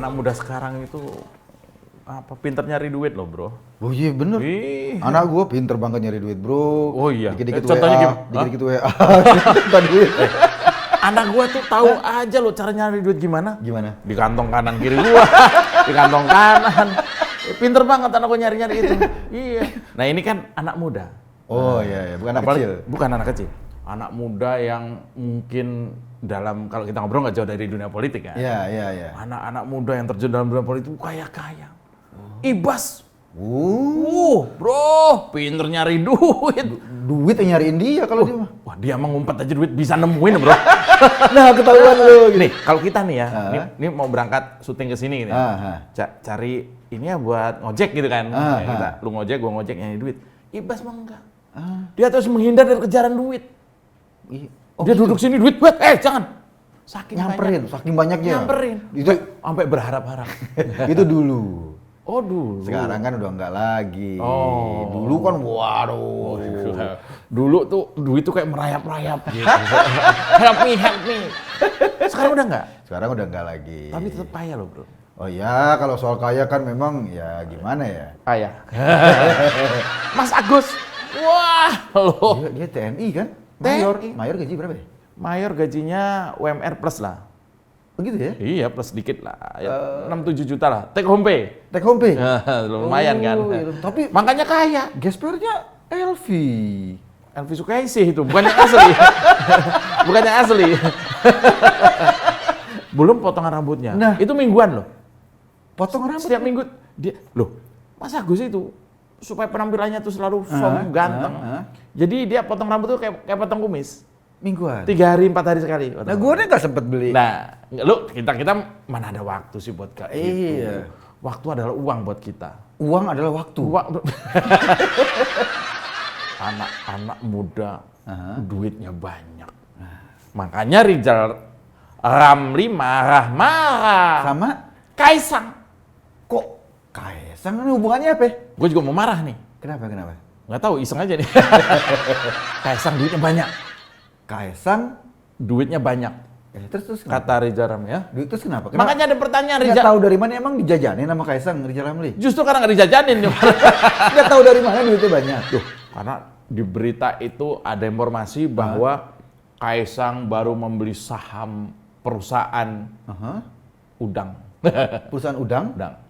anak muda sekarang itu pinter nyari duit loh, bro. Oh iya bener. Anak gua pinter banget nyari duit, bro. Oh iya. Dikit-dikit Contohnya WA, gimana? dikit-dikit WA. Minta duit. Anak gua tuh tahu aja loh cara nyari duit gimana. Gimana? Di kantong kanan kiri gua. Di kantong kanan. Pinter banget anak gua nyari-nyari itu. Iya. Nah ini kan anak muda. Oh iya, bukan anak kecil. Bukan anak kecil. Anak muda yang mungkin kalau kita ngobrol nggak jauh dari dunia politik kan. Iya. Anak-anak muda yang terjun dalam dunia politik kaya-kaya. Ibas. Bro, pinter nyari duit. Duit yang nyariin dia kalau dia mah. Wah, dia mah ngumpet aja duit bisa nemuin, bro. Nah, ketahuan lu. Nih, kalau kita nih ya, ini mau berangkat syuting ke sini nih. Cari ini ya buat ngojek gitu kan. Lu ngojek, gua ngojek nyari duit. Ibas mah enggak. Dia terus menghindar dari kejaran duit. Dia duduk sini duit, jangan. Saking banyaknya. Nyamperin. Itu sampai berharap-harap. itu dulu. Oh dulu. Sekarang kan udah enggak lagi. Oh. Dulu kan waduh. Dulu tuh duit tuh kayak merayap-rayap gitu. help me. Sekarang udah enggak? Sekarang udah enggak lagi. Tapi tetap kaya loh, bro. Oh ya, kalau soal kaya kan memang ya gimana ya? Kaya. Mas Agus. Wah, lo. Dia TNI kan? TNI. Mayor gaji berapa ya? Mayor gajinya UMR plus lah. Begitu ya? Iya, plus dikit lah. 6-7 juta lah. Take home pay. Take home pay? Lumayan kan. Iya. Tapi makanya kaya. Gaspernya LV. LV Sukaisih itu, bukan yang asli. Bukan yang asli. Belum potongan rambutnya. Nah. Itu mingguan loh. Potong rambut? Setiap minggu dia Mas Agus itu supaya penampilannya tuh selalu firm, ganteng. Jadi dia potong rambut tuh kayak potong kumis. Mingguan? 3 hari, 4 hari sekali. Nah gue udah nggak sempet beli. Nah, kita mana ada waktu sih buat kayak gitu. Iya. Waktu adalah uang buat kita. Uang adalah waktu. Anak-anak muda duitnya banyak. Makanya Rizal Ramli marah-marah. Sama? Kaisang. Kok Kaisang ini hubungannya apa? Gue juga mau marah nih. Kenapa? Nggak tahu, iseng aja nih. Kaisang duitnya banyak. Kaisang duitnya banyak. Terus kata Rizal Ramli ya. Duit terus kenapa? Makanya ada pertanyaan Rizal. Nggak tahu dari mana emang dijajanin sama Kaisang Rizal Ramli? Justru karena nggak dijajanin. Nggak tahu dari mana duitnya banyak. Karena di berita itu ada informasi bahwa Kaisang baru membeli saham perusahaan udang. Perusahaan udang? Udang.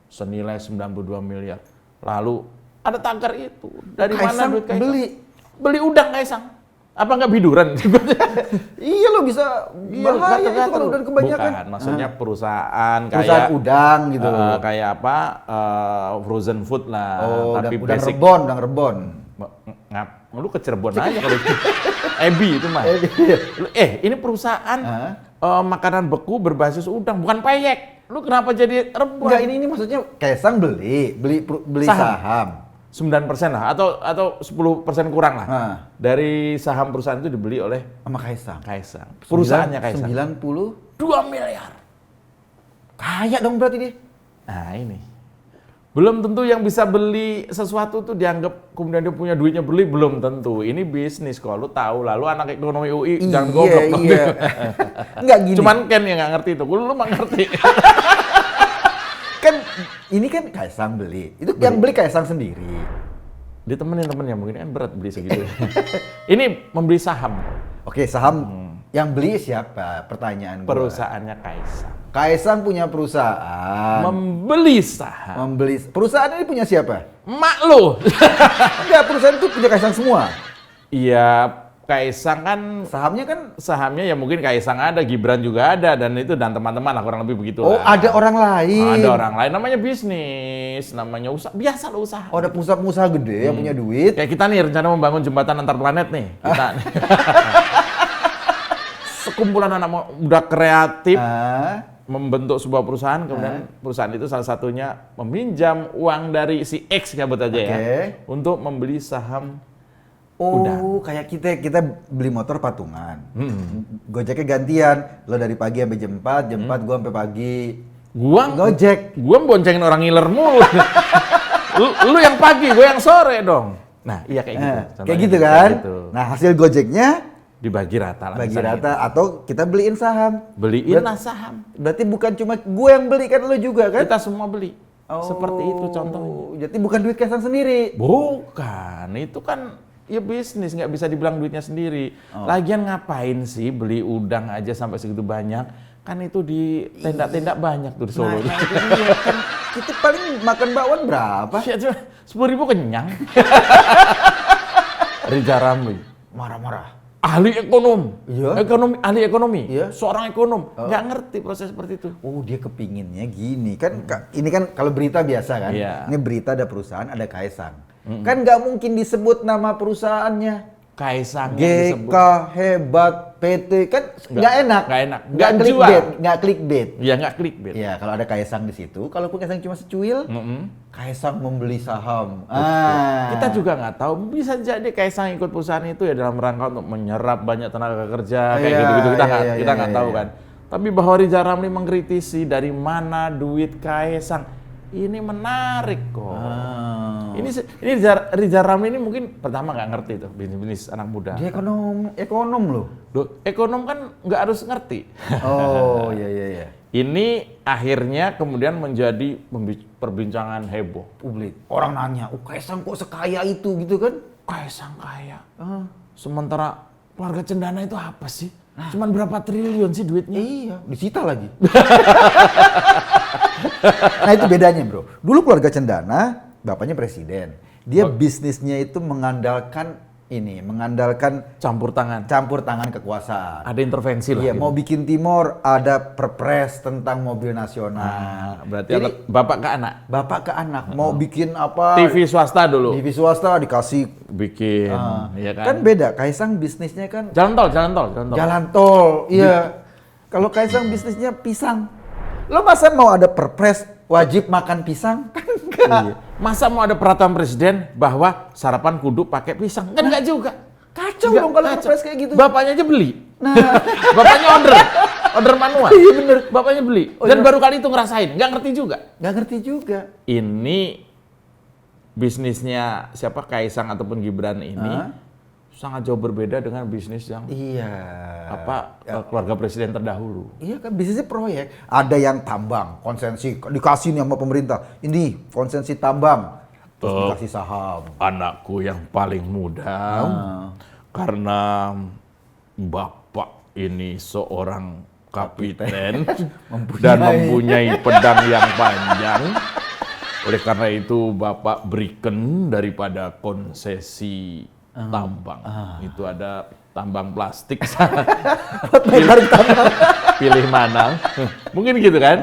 Senilai 92 miliar. Lalu ada tagar itu. Dari Kaisang mana duit Kaisang? Beli udang Kaisang. Apa nggak biduran? Iya lo bisa bahaya itu kalau udah kebanyakan. Bukan, maksudnya perusahaan kayak udang gitu. Kayak apa? Frozen food lah. Tapi basic. Udang rebon. Lu ke Cirebon aja kalau itu. Ebi itu mah. Ini perusahaan makanan beku berbasis udang, bukan peyek. Lu kenapa jadi rebon? Enggak, ini maksudnya Kaisang beli saham. 9% lah atau 10% kurang lah. Dari saham perusahaan itu dibeli oleh sama Kaisang. Perusahaannya Kaisang. 92 miliar. Kaya dong berarti dia. Nah, ini. Belum tentu yang bisa beli sesuatu tuh dianggap kemudian dia punya duitnya beli, belum tentu. Ini bisnis kok, lu tahu lah. Lu anak ekonomi UI jangan goblok. Iya. Enggak gini. Cuman Ken yang nggak ngerti itu. Lu mah ngerti. Kan ini kan Kaisang beli. Itu yang beli Kaisang sendiri. Dia temennya mungkin kan berat beli segitu. Ini membeli saham. Oke, saham. Yang beli siapa? Pertanyaan gue. Perusahaannya Kaisang. Kaisang punya perusahaan. Membeli saham. Perusahaan ini punya siapa? Emak lu. Enggak, perusahaan itu punya Kaisang semua. Iya, Kaisang kan sahamnya ya mungkin Kaisang ada, Gibran juga ada, dan teman-teman lah kurang lebih begitu. Oh, ada orang lain. Ada orang lain, namanya bisnis, namanya usaha, biasa lo usaha. Oh, ada pengusaha gede yang punya duit. Kayak kita nih rencana membangun jembatan antar planet nih. Kita sekumpulan anak muda kreatif membentuk sebuah perusahaan, kemudian perusahaan itu salah satunya meminjam uang dari si X sebut aja ya, untuk membeli saham. Kayak kita beli motor patungan. Gojeknya gantian. Lo dari pagi sampai jam 4, gua sampai pagi. Gua Gojek. Gua boncengin orang ngiler mulu. lu yang pagi, gua yang sore dong. Nah, iya kayak gitu. Kayak gitu kan? Gitu. Nah, hasil Gojeknya Dibagi rata lah. Bagi rata atau kita beliin saham. Beliin lah saham. Berarti bukan cuma gue yang beli kan, lo juga kan? Kita semua beli. Seperti itu contohnya. Jadi bukan duit Kaisang sendiri. Bukan, itu kan ya bisnis, nggak bisa dibilang duitnya sendiri. Lagian ngapain sih beli udang aja sampai segitu banyak? Kan itu di tenda-tenda banyak tuh di Solo. Nah, itu dia kan. Kita paling makan bakwan berapa? 10.000 kenyang. Riza Ramli Marah-marah. ahli ekonom, Iya. ahli ekonomi, Iya. seorang ekonom, nggak ngerti proses seperti itu. Oh, dia kepinginnya gini kan? Ini kan kalau berita biasa kan? Iya. Ini berita ada perusahaan, ada Kaisang. Kan nggak mungkin disebut nama perusahaannya. Kaisang GK Hebat PT kan nggak enak. Nggak enak. Nggak Nggak clickbait, jual. nggak clickbait. Ya nggak clickbait. Ya kalau ada Kaisang di situ, kalaupun Kaisang cuma secuil, Kaisang membeli saham. Kita juga nggak tahu, bisa jadi Kaisang ikut perusahaan itu ya dalam rangka untuk menyerap banyak tenaga kerja kayak Iya, gitu-gitu, kita iya, nggak iya, tahu iya. kan. Tapi bahwa Riza Ramli mengkritisi dari mana duit Kaisang, ini menarik kok. Ini Riza Ramli ini mungkin pertama nggak ngerti tuh bisnis anak muda. Dia ekonom loh. Loh, ekonom kan nggak harus ngerti. Oh iya. Ini akhirnya kemudian menjadi perbincangan heboh. Publik. Orang nanya, Kaisang kok sekaya itu gitu kan? Kaisang kaya. Sementara keluarga Cendana itu apa sih? Cuman berapa triliun sih duitnya? Iya, disita lagi. Nah itu bedanya bro. Dulu keluarga Cendana, bapaknya presiden. Dia bisnisnya itu mengandalkan Campur tangan kekuasaan. Ada intervensi lah. Iya, gitu. mau bikin timor ada perpres tentang mobil nasional. Berarti Jadi, bapak ke anak. bapak ke anak mau bikin apa? TV swasta dulu. TV swasta dikasih. Bikin, ya kan? Kan beda. Kaisang bisnisnya kan Jalan tol. jalan tol. Iya. Kalau Kaisang bisnisnya pisang. Lo masa mau ada perpres wajib makan pisang? Kan enggak. Iya. Masa mau ada peraturan presiden bahwa sarapan kudu pakai pisang? Kan enggak juga. Kacau Enggak, dong kalau kacau. perpres kayak gitu. Bapaknya aja beli. Nah, Bapaknya order manual. Iya bener. Bapaknya beli. Dan baru kali itu ngerasain, nggak ngerti juga. nggak ngerti juga. Ini bisnisnya siapa Kaisang ataupun Gibran ini sangat jauh berbeda dengan bisnis yang Iya. keluarga presiden terdahulu. Iya kan bisnisnya proyek. Ada yang tambang, konsensi dikasih nih sama pemerintah. Ini konsensi tambang, terus dikasih saham. Anakku yang paling muda karena bapak ini seorang kapiten dan mempunyai pedang yang panjang. Oleh karena itu bapak berikan daripada konsesi tambang. Itu ada tambang plastik. Pilih mana? Mungkin gitu kan.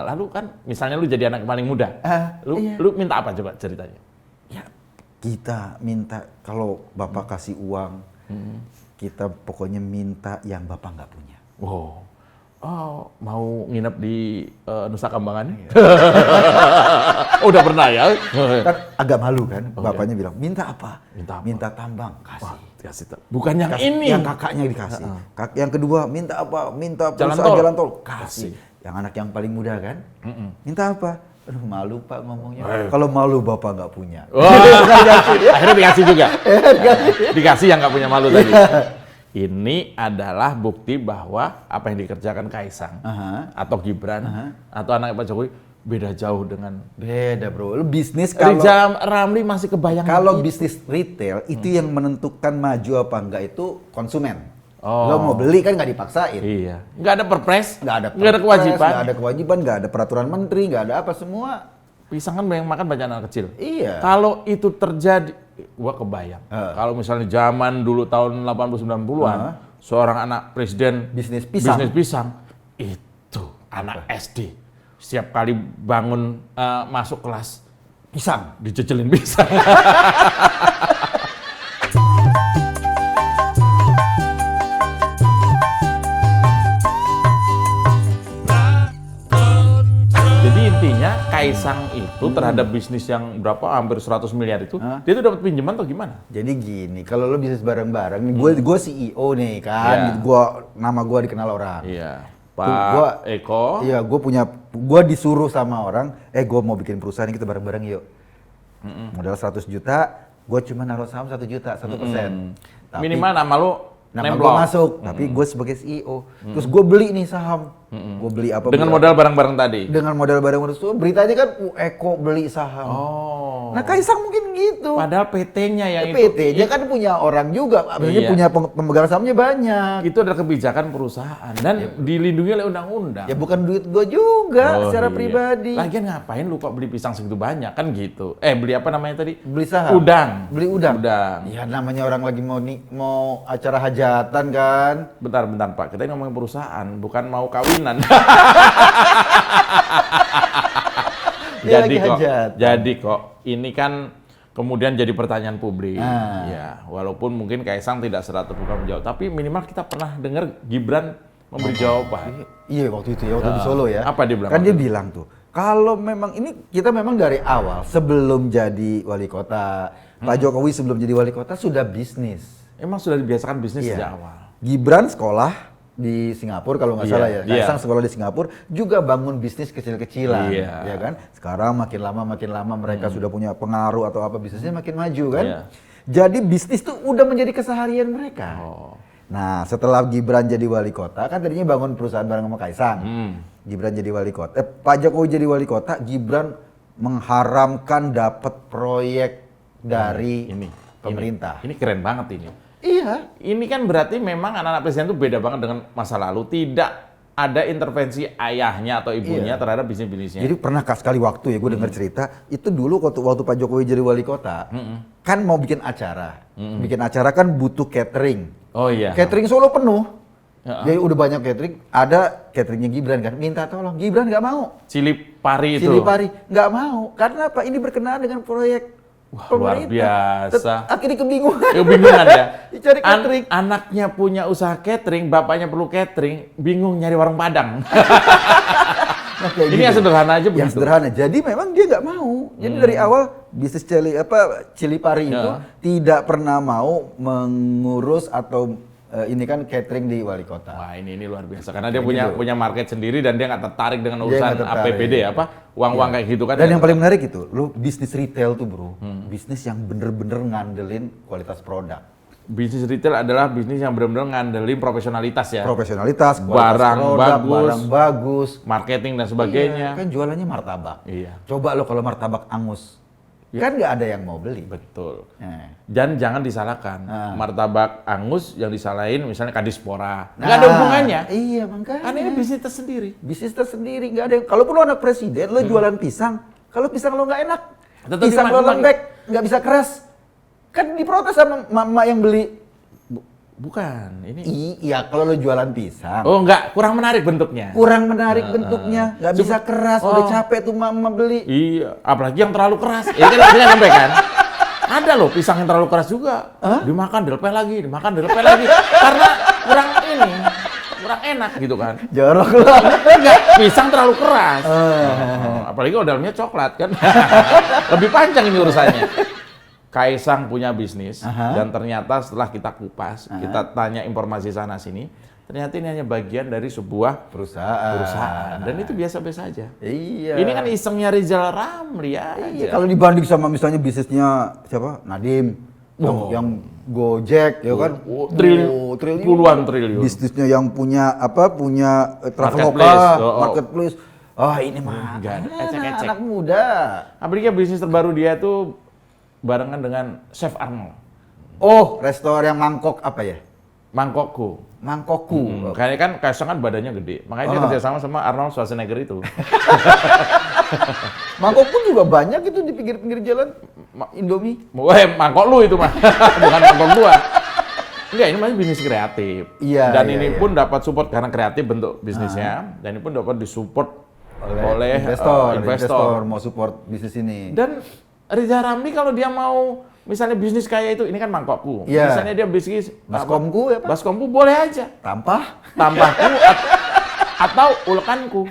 Lalu kan misalnya lu jadi anak paling muda. Lu minta apa coba ceritanya? Ya, kita minta kalau bapak kasih uang, kita pokoknya minta yang bapak nggak punya. Wow. Oh, mau nginep di Nusa Kambangan? Oh, udah pernah ya? Kan agak malu kan, bapaknya bilang, minta apa? Minta apa? Minta tambang, kasih. Kasih bukan yang ini. Yang kakaknya dikasih. Yang kedua, minta apa? Minta Jalan perusahaan tol. jalan tol, kasih. Yang anak yang paling muda kan, minta apa? Aduh malu pak ngomongnya. Kalau malu bapak nggak punya. Akhirnya dikasih juga. Dikasih yang nggak punya malu tadi. Ini adalah bukti bahwa apa yang dikerjakan Kaisang atau Gibran atau anak Pak Jokowi beda jauh dengan beda bro. Lu bisnis kalau Riza Ramli masih kebayang. Kalau bisnis retail itu yang menentukan maju apa enggak itu konsumen. Lo mau beli kan nggak dipaksain. Iya. Nggak ada perpres, nggak ada kewajiban. Nggak ada kewajiban, nggak ada peraturan menteri, nggak ada apa semua. Pisang kan banyak makan banyak anak kecil. Iya. Kalau itu terjadi, gua kebayang. Kalau misalnya zaman dulu tahun 80-90-an, seorang anak presiden bisnis pisang, itu anak SD. Setiap kali bangun masuk kelas, pisang. dijejelin pisang. Jadi intinya Kaisang itu terhadap bisnis yang berapa hampir 100 miliar itu, dia tuh dapat pinjaman atau gimana? Jadi gini, kalau lo bisnis bareng-bareng, gue CEO nih kan, nama gue dikenal orang. Iya. Pak Eko. Iya, gue disuruh sama orang, gue mau bikin perusahaan kita bareng-bareng yuk. Modal 100 juta, gue cuma naruh saham 1 juta, 1%. Minimal nama lo Nama gue masuk, tapi gue sebagai CEO. Terus gue beli nih saham. Gue beli apa? Dengan modal barang-barang tadi? Dengan modal barang-barang itu. Beritanya kan Eko beli saham. Nah Kaisang mungkin gitu. Padahal PT-nya yang PT-nya kan punya orang juga, maksudnya punya pemegang sahamnya banyak. Itu adalah kebijakan perusahaan dan dilindungi oleh undang-undang. Ya bukan duit gue juga secara pribadi. Lagian ngapain lu kok beli pisang segitu banyak kan gitu? Beli apa namanya tadi? Beli saham. Udang. Beli udang. Udang. Ya namanya orang lagi mau acara hajatan kan. Bentar Pak, kita ngomongin perusahaan, bukan mau kawinan. Jadi kok ini kan kemudian jadi pertanyaan publik. Ya, walaupun mungkin Kaisang tidak 100% menjawab, tapi minimal kita pernah dengar Gibran memberi jawaban. Iya waktu itu ya, waktu di Solo ya. Apa dia bilang? Kan dia bilang tuh, kalau memang ini kita memang dari awal sebelum jadi wali kota, Pak Jokowi sebelum jadi wali kota sudah bisnis. Emang sudah dibiasakan bisnis sejak awal. Gibran sekolah di Singapura kalau nggak salah ya. Kaisang sekolah di Singapura juga bangun bisnis kecil-kecilan, ya kan? Sekarang makin lama mereka sudah punya pengaruh atau apa bisnisnya makin maju kan? Jadi bisnis tuh udah menjadi keseharian mereka. Nah, setelah Gibran jadi wali kota, kan tadinya bangun perusahaan bareng sama Kaisang. Gibran jadi wali kota, Pak Jokowi jadi wali kota, Gibran mengharamkan dapat proyek dari pemerintah. Ini keren banget ini. Iya. Ini kan berarti memang anak-anak presiden itu beda banget dengan masa lalu. Tidak ada intervensi ayahnya atau ibunya terhadap bisnis-bisnisnya. Jadi pernah sekali waktu ya gue dengar cerita, itu dulu waktu Pak Jokowi jadi wali kota, kan mau bikin acara. Bikin acara kan butuh catering. Oh iya. Catering Solo penuh. Jadi udah banyak catering, ada cateringnya Gibran kan, minta tolong. Gibran nggak mau. Cili pari itu. Cili pari nggak mau. Karena apa? Ini berkenaan dengan proyek. Wah, luar biasa. Akhirnya kebingungan. Kebingungan ya. Cari catering. Anaknya punya usaha catering, bapaknya perlu catering, bingung nyari warung Padang. Nah, ini gitu. Yang sederhana aja begitu. Yang sederhana. Jadi memang dia nggak mau. Jadi dari awal bisnis cili pari itu tidak pernah mau mengurus atau ini kan catering di wali kota. Wah ini luar biasa karena dia punya market sendiri dan dia nggak tertarik dengan urusan APBD uang kayak gitu kan. Dan yang paling menarik itu, lu bisnis retail tuh bro, bisnis yang bener-bener ngandelin kualitas produk. Bisnis retail adalah bisnis yang benar-benar ngandelin profesionalitas ya. Profesionalitas, barang produk, bagus, barang bagus, marketing dan sebagainya. Iya, kan jualannya martabak. Iya. Coba lo kalau martabak angus, kan nggak ada yang mau beli. Betul. Dan jangan disalahkan. Martabak angus yang disalahin misalnya Kadispora. Nggak ada hubungannya. Iya makanya. Kan ini bisnis tersendiri. Bisnis tersendiri nggak ada. Kalaupun lo anak presiden, lo jualan pisang. Kalau pisang lo nggak enak, pisang lo lembek, nggak bisa keras. Kan diprotes sama mama yang beli. Bukan, ini. Iya, kalau lo jualan pisang. Oh enggak, kurang menarik bentuknya. Kurang menarik bentuknya, nggak bisa keras, udah capek tuh mama beli. Iya, apalagi yang terlalu keras. Ya kan bisa sampai kan? Ada loh pisang yang terlalu keras juga. Dimakan dilepeh lagi, karena kurang enak gitu kan. Jorok loh. Enggak, pisang terlalu keras. Apalagi kalau dalamnya coklat kan. Lebih panjang ini urusannya. Kaisang punya bisnis dan ternyata setelah kita kupas, kita tanya informasi sana sini, ternyata ini hanya bagian dari sebuah perusahaan. Dan itu biasa-biasa aja. Iya. Ini kan isengnya Rizal Ramli aja. Iya, kalau dibanding sama misalnya bisnisnya siapa? Nadiem. Yang Gojek ya kan? Triliun. Puluhan triliun. Bisnisnya yang punya Traveloka, marketplace. Ini mah anak muda. Apalagi bisnis terbaru dia tuh barengan dengan Chef Arnold. Oh, restoran yang mangkok apa ya? Mangkokku. Kayaknya kan Kaisang kan badannya gede, makanya dia kerjasama sama Arnold Schwarzenegger itu. Mangkokku juga banyak itu di pinggir-pinggir jalan. Indomie. Mangkok lu itu mah, bukan mangkok gua. Enggak, ini masih bisnis kreatif. Iya. Dan ini pun dapat support karena kreatif bentuk bisnisnya, dan ini pun dapat disupport oleh investor mau support bisnis ini. Dan Rizal Ramli kalau dia mau misalnya bisnis kayak itu, ini kan mangkokku. Misalnya dia bisnis baskomku ya Pak? Baskomku boleh aja. Tampahku atau ulekanku.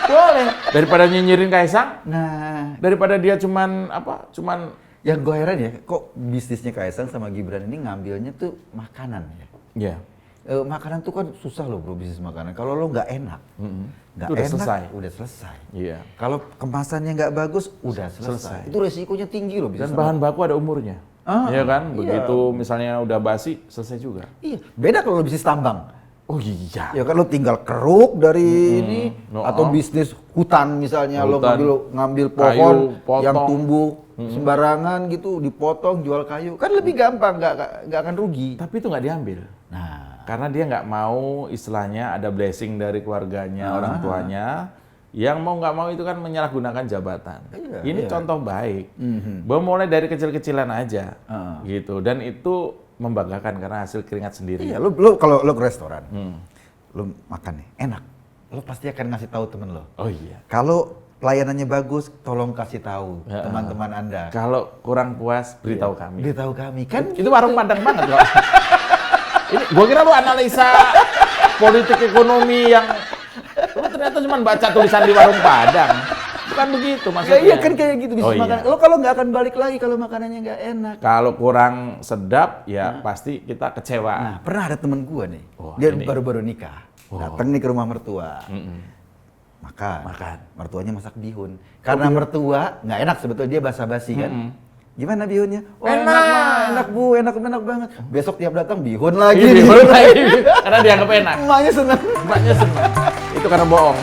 Boleh. Daripada nyinyirin Kaisang. Nah, daripada dia cuman yang gue heran ya, kok bisnisnya Kaisang sama Gibran ini ngambilnya tuh makanan ya. Iya. Makanan tuh kan susah loh bro, bisnis makanan. Kalau lo nggak enak, udah selesai. Iya. Kalau kemasannya nggak bagus, udah selesai. Itu resikonya tinggi loh bisnis. Dan bahan baku ada umurnya. Iya kan? Begitu misalnya udah basi, selesai juga. Iya, beda kalau bisnis tambang. Oh iya. Ya kan lo tinggal keruk dari ini atau bisnis hutan misalnya lo ngambil pohon kayu, yang tumbuh sembarangan gitu dipotong jual kayu kan lebih gampang nggak akan rugi. Tapi itu nggak diambil. Nah, karena dia nggak mau istilahnya ada blessing dari keluarganya, orang tuanya. Yang mau nggak mau itu kan menyalahgunakan jabatan. Ini contoh baik. Mulai dari kecil-kecilan aja, gitu. Dan itu membanggakan karena hasil keringat sendiri. Iya, lo kalau lo ke restoran, lo makan nih enak, lo pasti akan ngasih tahu temen lo. Oh iya. Kalau pelayanannya bagus, tolong kasih tahu teman-teman Anda. Kalau kurang puas, beritahu kami. Beritahu kami. Kan itu warung Padang banget kok. Ini gua kira lo analisa politik ekonomi yang lo ternyata cuma baca tulisan di warung Padang. Bukan begitu maksudnya. Iya kan kayak gitu bisa makan. Lo kalau nggak akan balik lagi kalau makanannya nggak enak. Kalau kurang sedap ya pasti kita kecewa. Nah, pernah ada temen gua nih. Dia baru-baru nikah. Datang nih ke rumah mertua. Makan. Mertuanya masak bihun. Karena mertua nggak enak sebetulnya dia basa-basi kan. Gimana bihunnya? Oh, enak Bu, enak banget. Besok tiap datang bihun lagi. Bihun lagi. Karena dianggap enak. Emaknya senang. Itu karena bohong.